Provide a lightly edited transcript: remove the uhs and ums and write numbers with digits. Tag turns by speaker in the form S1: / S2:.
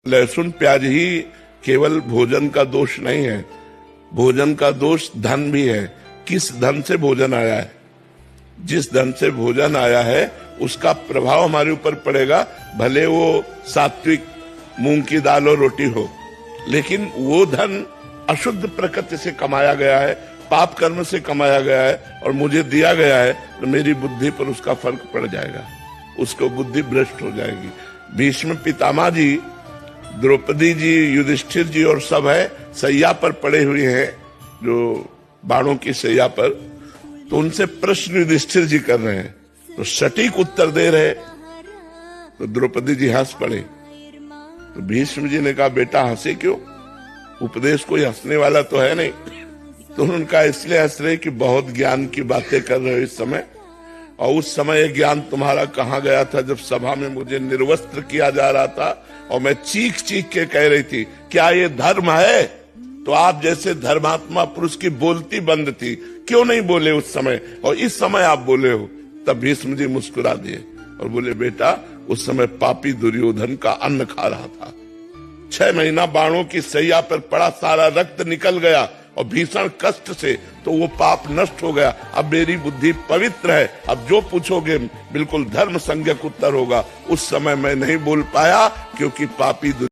S1: लहसुन प्याज ही केवल भोजन का दोष नहीं है, भोजन का दोष धन भी है। किस धन से भोजन आया है, जिस धन से भोजन आया है उसका प्रभाव हमारे ऊपर पड़ेगा, भले वो सात्विक मूंग की दाल और रोटी हो, लेकिन वो धन अशुद्ध प्रकृति से कमाया गया है, पाप कर्म से कमाया गया है और मुझे दिया गया है, तो मेरी बुद्धि पर उसका फर्क पड़ जाएगा, उसको बुद्धि भ्रष्ट हो जाएगी। भीष्म पितामह जी, द्रौपदी जी, युधिष्ठिर जी और सब है सैया पर पड़े हुए हैं, जो बाणों की सैया पर, तो उनसे प्रश्न युधिष्ठिर जी कर रहे हैं, तो सटीक उत्तर दे रहे, तो द्रौपदी जी हंस पड़े। तो भीष्म जी ने कहा, बेटा हंसे क्यों, उपदेश कोई हंसने वाला तो है नहीं। तो उनका इसलिए हंस रहे कि बहुत ज्ञान की बातें कर रहे हो इस समय, और उस समय ज्ञान तुम्हारा कहाँ गया था जब सभा में मुझे निर्वस्त्र किया जा रहा था और मैं चीख चीख के कह रही थी क्या ये धर्म है, तो आप जैसे धर्मात्मा पुरुष की बोलती बंद थी, क्यों नहीं बोले उस समय, और इस समय आप बोले हो। तब भीष्म जी मुस्कुरा दिए और बोले, बेटा उस समय पापी दुर्योधन का अन्न खा रहा था, 6 महीना बाणों की सैया पर पड़ा, सारा रक्त निकल गया और भीषण कष्ट से, तो वो पाप नष्ट हो गया। अब मेरी बुद्धि पवित्र है, अब जो पूछोगे बिल्कुल धर्म संज्ञक उत्तर होगा। उस समय मैं नहीं बोल पाया क्योंकि पापी